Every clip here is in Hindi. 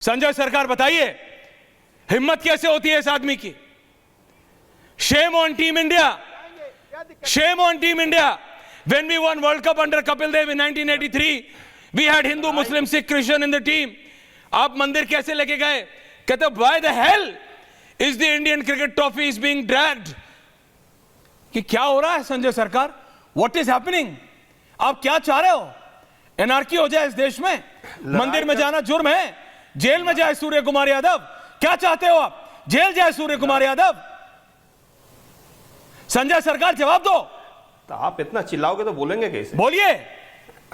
संजय सरकार बताइए हिम्मत कैसे होती है इस आदमी की। Shame on team India, shame on team India. When we won World Cup under Kapil Dev in 1983, we had Hindu, Muslim, Sikh, Christian in the team. आप मंदिर कैसे लेके गए? कहते why the hell is the Indian cricket trophy is being dragged? कि क्या हो रहा है संजय सरकार? What is happening? आप क्या चाह रहे हो? एनआरकी हो जाए इस देश में? मंदिर में जाना जुर्म है? जेल में जाए सूर्य कुमार यादव? क्या चाहते हो आप? जेल जाए सूर्य कुमार यादव? संजय सरकार जवाब दो। तो आप इतना चिल्लाओगे तो बोलेंगे कैसे? बोलिए।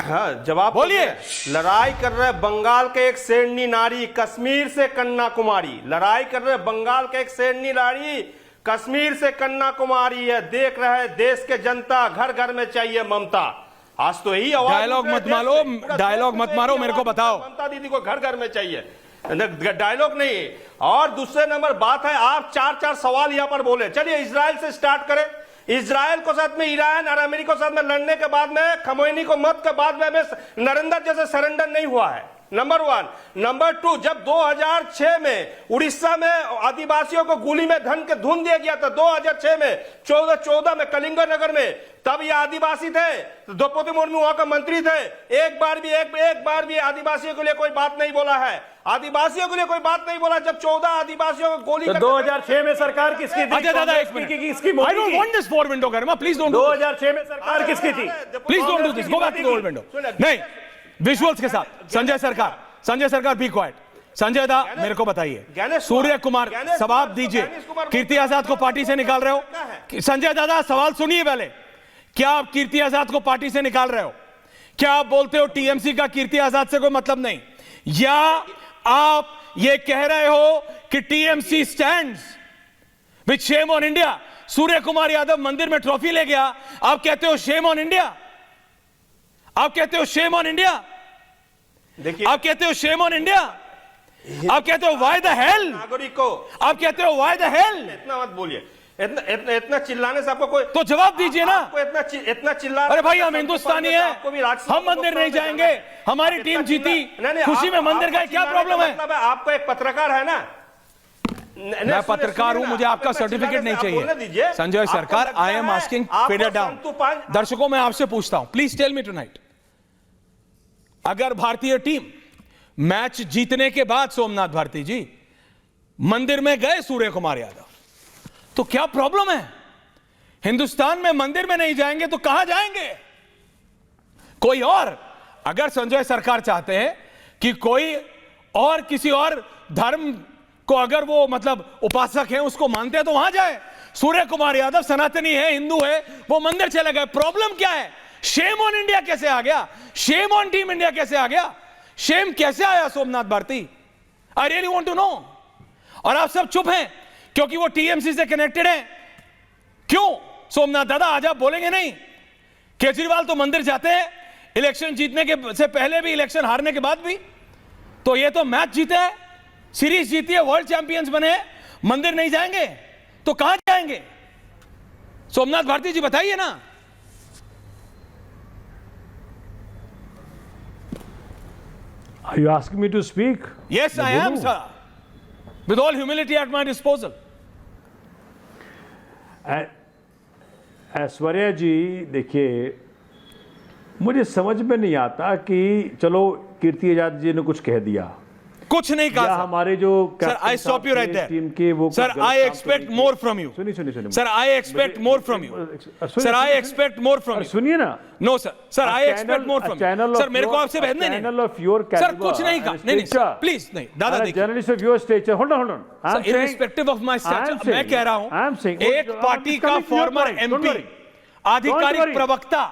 हाँ, जवाब बोलिए। लड़ाई कर रहे बंगाल के एक शेरनी नारी, कश्मीर से कन्याकुमारी। लड़ाई कर रहे बंगाल के एक शेरनी नारी, कश्मीर से कन्याकुमारी है। देख रहे हैं देश के जनता, घर घर में चाहिए ममता। आज तो यही आवाज। डायलॉग मत मारो, डायलॉग मत मारो, मेरे को बताओ। ममता दीदी को घर घर में चाहिए, डायलॉग नहीं। और दूसरे नंबर बात है, आप चार सवाल यहां पर बोले। चलिए इजराइल से स्टार्ट करें। इजराइल को साथ में, ईरान और अमेरिका को साथ में लड़ने के बाद में, खमोइनी को मत के बाद में नरेंद्र जैसे सरेंडर नहीं हुआ है, नंबर 1। नंबर 2, जब 2006 में उड़ीसा में आदिवासियों को गोली में धुन दिया गया था, 2006 में 14 में कलिंगर नगर में, तब ये आदिवासी थे, द्रौपदी मुर्मू वहां का मंत्री थे। एक बार भी आदिवासियों के लिए कोई बात नहीं बोला है। आदिवासियों के लिए कोई बात नहीं बोला। जब 14 आदिवासियों को गोली, 2006 में सरकार किसकी थी? अच्छा दादा एक minute, I don't want this four window कर्मा, प्लीज डोंट। 2006 में सरकार किसकी थी? Please don't do this, go back to the old window. नहीं, विजुअल्स के साथ। संजय सरकार बी क्वाइट। संजय दा मेरे को बताइए, सूर्य कुमार जवाब दीजिए। कीर्ति आजाद को पार्टी से निकाल रहे हो? संजय दादा सवाल सुनिए पहले। क्या आप कीर्ति आजाद को पार्टी से निकाल रहे हो? क्या आप बोलते हो टीएमसी का कीर्ति आजाद से कोई मतलब नहीं? या आप ये कह रहे हो कि TMC stands with shame on India? Surya Kumar Yadav मंदिर में ट्रॉफी ले गया, आप कहते हो शेम ऑन इंडिया? आप कहते हो शेम ऑन इंडिया? देखिए, आप कहते हो शेम ऑन इंडिया? आप कहते हो व्हाई द हेल? नागरिकों, आप कहते हो व्हाई द हेल? इतना मत बोलिए। इतना चिल्लाने से आपको कोई तो जवाब दीजिए ना। इतना चिल्ला, अरे भाई हम हिंदुस्तानी हैं, हम मंदिर नहीं जाएंगे, हमारी टीम जीती, खुशी में मंदिर गए, क्या प्रॉब्लम है? आपको एक पत्रकार है ना, मैं पत्रकार हूं, मुझे आपका सर्टिफिकेट नहीं चाहिए। Sanjay Sarkar, I am asking fader down. दर्शकों मैं आपसे पूछता हूं, प्लीज टेल मी टुनाइट, अगर भारतीय टीम मैच जीतने के बाद सोमनाथ भारती जी मंदिर में गए सूर्य कुमार यादव, तो क्या प्रॉब्लम है? हिंदुस्तान में मंदिर में नहीं जाएंगे तो कहां जाएंगे? कोई और, अगर संजय सरकार चाहते हैं कि कोई और किसी और धर्म को अगर वो मतलब उपासक है उसको मानते हैं तो वहां जाए। सूर्य कुमार यादव सनातनी है, हिंदू है, वो मंदिर चले गए, प्रॉब्लम क्या है? शेम ऑन इंडिया कैसे आ गया? शेम ऑन टीम इंडिया कैसे आ गया? शेम कैसे आया Somnath Bharti? I really want to know. और आप सब चुप हैं क्योंकि वो टीएमसी से कनेक्टेड है। क्यों सोमनाथ दादा, आज आप बोलेंगे नहीं? केजरीवाल तो मंदिर जाते हैं, इलेक्शन जीतने के से पहले भी, इलेक्शन हारने के बाद भी। तो ये तो मैच जीते हैं, सीरीज जीती है, वर्ल्ड चैंपियंस बने हैं, मंदिर नहीं जाएंगे तो कहां जाएंगे? सोमनाथ भारती जी बताइए ना। Are you asking me to speak? Yes, I am, sir. With all humility at my disposal. Aishwarya जी देखिए, मुझे समझ में नहीं आता कि चलो कीर्ति आजाद जी ने कुछ कह दिया, कुछ नहीं कहा हमारे जो sir, I stop you right there team के वो sir, I expect more from you. सुनिए sir, I expect more from you. Sir, I expect more from you. सुनिए ना। No sir, I expect more from you. Sir, मेरे को आपसे बहस नहीं। सर कुछ नहीं कहा, नहीं प्लीज नहीं दादा, देखिए journalist of your stature, hold on, irrespective of my stature, मैं कह रहा हूं एक पार्टी का फॉर्मर एमपी, आधिकारिक प्रवक्ता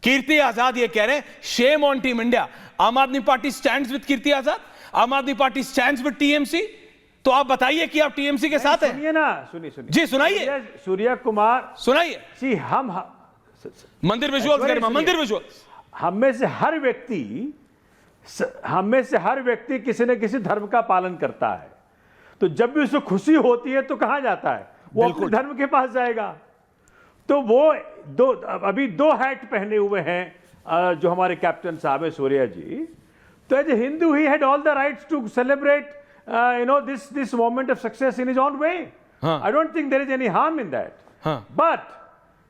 कीर्ति आजाद ये कह रहे हैं शेम ऑन टीम इंडिया। आम आदमी party stands with Kirti Azad, आम आदमी पार्टी स्टैंड्स विद टीएमसी। तो आप बताइए कि आप टीएमसी के साथ हैं? सुनिए ना, सुनिए जी सुनाइए। सूर्य कुमार सुनाइए। जी, हम मंदिर विजुअल्स करें, मंदिर विजुअल्स। हम में से हर व्यक्ति किसी न किसी धर्म का पालन करता है, तो जब भी उसको खुशी होती है तो कहां जाता है? वो अपने धर्म के पास जाएगा। तो वो अभी दो हैट पहने हुए हैं जो हमारे कैप्टन साहब है सूर्या जी, So as a Hindu, he had all the rights to celebrate, this moment of success in his own way. Huh. I don't think there is any harm in that. Huh. But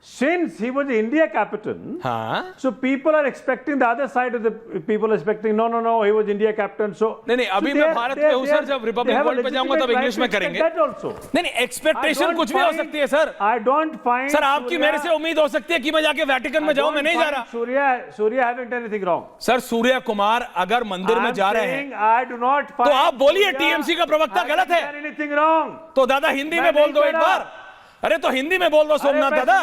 since he was the India captain, हाँ so people are expecting the other side of the people are expecting no, he was India captain. So नहीं अभी मैं भारत में हूँ सर, जब रिपब्लिक वर्ल्ड पे जाऊंगा तब इंग्लिश में करेंगे। नहीं एक्सपेक्टेशन कुछ भी हो सकती है sir. I don't find sir आपकी मेरे से उम्मीद हो सकती है कि मैं जाके वेटिकन में जाऊं, मैं नहीं जा रहा। Surya haven't done anything wrong. Sir Surya Kumar अगर मंदिर में जा रहे हैं I do not find तो आप बोलिए टीएमसी का प्रवक्ता गलत है anything wrong. तो दादा हिंदी में बोल दो एक बार। अरे तो हिंदी में बोल दो सोमनाथ दादा।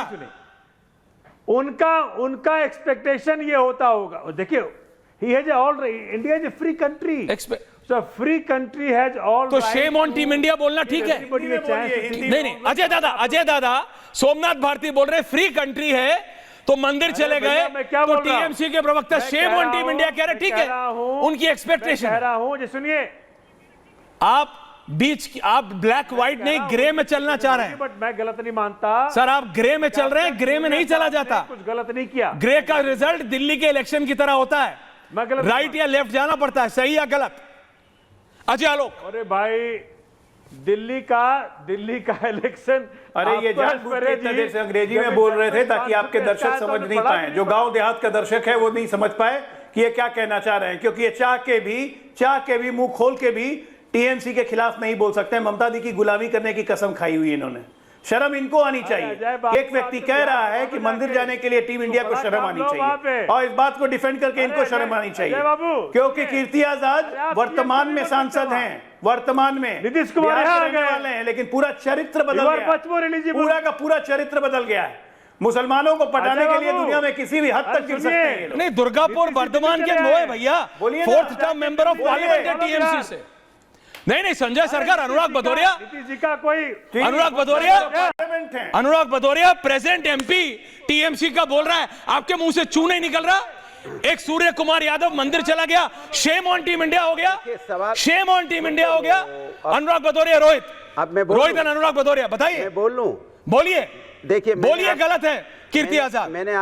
उनका एक्सपेक्टेशन ये होता होगा, देखिए he has India is a free country, so a free country has all तो शेम ऑन टीम इंडिया बोलना ठीक है। नहीं अजय दादा सोमनाथ भारती बोल रहे फ्री कंट्री है तो मंदिर चले गए तो टीएमसी के प्रवक्ता शेम ऑन टीम इंडिया कह रहे ठीक है, उनकी एक्सपेक्टेशन कह रहा हूं। सुनिए आप ब्लैक व्हाइट नहीं ग्रे में चलना चाह रहे हैं। बट मैं गलत नहीं मानता सर, आप ग्रे में चल रहे हैं, ग्रे में नहीं चला जाता। कुछ गलत नहीं किया। ग्रे का रिजल्ट दिल्ली के इलेक्शन की तरह होता है, राइट या लेफ्ट जाना पड़ता है, सही या गलत। अजय आलोक। अरे भाई दिल्ली का इलेक्शन, अरे ये जानबूझ के इतने देर से अंग्रेजी में बोल रहे थे ताकि आपके दर्शक समझ नहीं पाए, जो गांव देहात का दर्शक है वो नहीं समझ पाए कि ये क्या कहना चाह रहे हैं, क्योंकि ये चाह के भी मुंह खोल के भी टीएमसी के खिलाफ नहीं बोल सकते। ममता दी की गुलामी करने की कसम खाई हुई इन्होंने। शर्म इनको आनी चाहिए। एक व्यक्ति कह रहा है कि मंदिर जाने के लिए टीम इंडिया को शर्म आनी चाहिए और इस बात को डिफेंड करके इनको शर्म आनी चाहिए, क्योंकि कीर्ति आजाद वर्तमान में सांसद हैं, वर्तमान में नीतीश कुमार रहने वाले हैं, लेकिन पूरा चरित्र बदल गया, पूरा का पूरा चरित्र बदल गया है। मुसलमानों को पटाने के लिए दुनिया में किसी भी हद तक गिर सकते हैं। नहीं दुर्गापुर वर्धमान के मोए भैया, fourth term member of parliament है टीएमसी से। नहीं संजय सरकार, अनुराग भदौरिया प्रेसिडेंट एमपी टीएमसी का बोल रहा है, आपके मुंह से चू नहीं निकल रहा। एक सूर्य कुमार यादव मंदिर चला गया, शेम ऑन टीम इंडिया हो गया, शेम ऑन टीम इंडिया हो गया। अनुराग भदौरिया रोहित एंड अनुराग भदौरिया बताइए, मैं बोल लूं? बोलिए, देखिए बोलिए गलत है कीर्ति आजाद। मैंने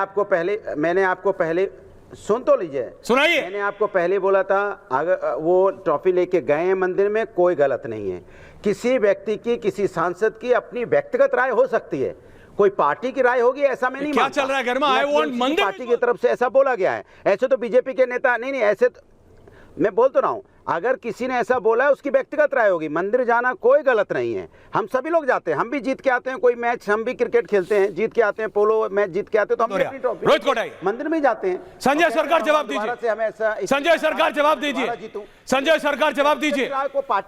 आपको पहले सुन तो लीजिए, सुनाइए। मैंने आपको पहले बोला था अगर वो ट्रॉफी लेके गए हैं मंदिर में, कोई गलत नहीं है। किसी व्यक्ति की, किसी सांसद की अपनी व्यक्तिगत राय हो सकती है, कोई पार्टी की राय होगी ऐसा मैं नहीं क्या मानता। चल रहा है घर में? आई वांट मंदिर पार्टी की तरफ से ऐसा बोला गया है, ऐसे तो बीजेपी के नेता नहीं ऐसे तो, मैं बोल तो रहा हूं, अगर किसी ने ऐसा बोला है उसकी व्यक्तिगत राय होगी। मंदिर जाना कोई गलत नहीं है, हम सभी लोग जाते हैं, हम भी जीत के आते हैं, कोई मैच हम भी क्रिकेट खेलते हैं, जीत के आते हैं, पोलो मैच जीत के आते हैं, तो हम अपनी ट्रॉफी मंदिर में जाते हैं। संजय सरकार जवाब दीजिए, संजय सरकार जवाब दीजिए, संजय सरकार जवाब दीजिए।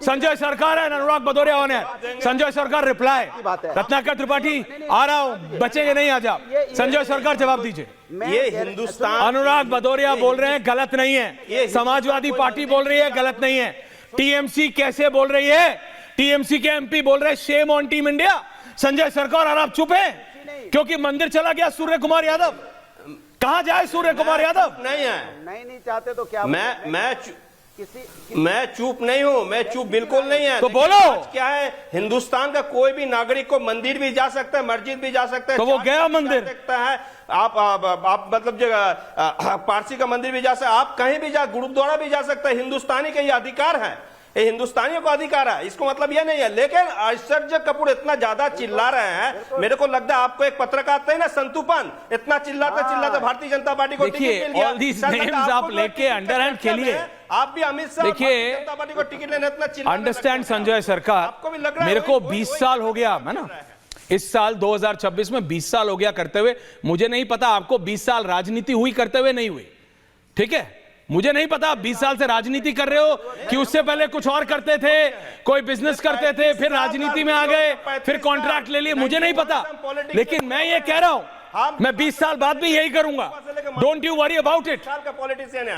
संजय सरकार है, अनुराग भदौरिया होने, संजय सरकार रिप्लाई। रत्नाकर त्रिपाठी आ रहा हूं, बचेंगे नहीं आज आप। संजय सरकार जवाब दीजिए। ये हिंदुस्तान, अनुराग भदौरिया बोल रहे हैं गलत नहीं है, समाजवादी पार्टी बोल रही है गलत नहीं है, टीएमसी कैसे बोल रही है? टीएमसी के एमपी बोल रहे हैं shame on team India. Sanjay सरकार और आप चुप हैं क्योंकि मंदिर चला गया सूर्य कुमार यादव। कहां जाए सूर्य कुमार यादव? नहीं है, नहीं चाहते तो क्या मैं चुप नहीं हूं, मैं चुप बिल्कुल नहीं है। तो बोलो क्या है, हिंदुस्तान का कोई भी नागरिक को मंदिर भी जा सकता है, मस्जिद भी जा सकता है, तो वो गया मंदिर सकता है। आप मतलब पारसी का मंदिर भी जा सकते, आप कहीं भी जा, गुरुद्वारा भी जा सकते हैं। हिंदुस्तानी का ये अधिकार है, ये हिंदुस्तानियों को अधिकार है, इसको मतलब ये नहीं है। लेकिन ऐश्वर्य कपूर इतना ज्यादा चिल्ला रहे हैं, मेरे को लगता है आपको एक पत्रकार थे ना संतूपन, इतना चिल्लाते भारतीय जनता पार्टी को टिकट मिल गया। ऑल दीस नेम्स आप लेके अंडर हैंड खेलिए। आप भी अमित शाह देखिए, जनता पार्टी को टिकट लेने इतना चिल्ला, अंडरस्टैंड संजय सरकार, मेरे को 20 साल हो गया है ना, इस साल 2026 में 20 साल हो गया करते हुए। मुझे नहीं पता आपको 20 साल राजनीति हुई करते हुए नहीं हुई, ठीक है? मुझे नहीं पता आप 20 साल से राजनीति कर रहे हो कि उससे पहले कुछ और करते थे, कोई बिजनेस करते थे, फिर राजनीति में आ गए, फिर कॉन्ट्रैक्ट ले लिए, मुझे नहीं पता। लेकिन मैं ये कह रहा हूं, मैं 20 साल बाद भी यही करूंगा। Don't you worry about it,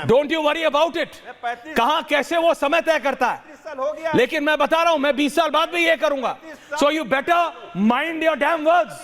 don't you worry about it. कहां कैसे वो समय तय करता है, लेकिन मैं बता रहा हूं मैं 20 साल बाद भी ये करूंगा। So you better mind your dam words.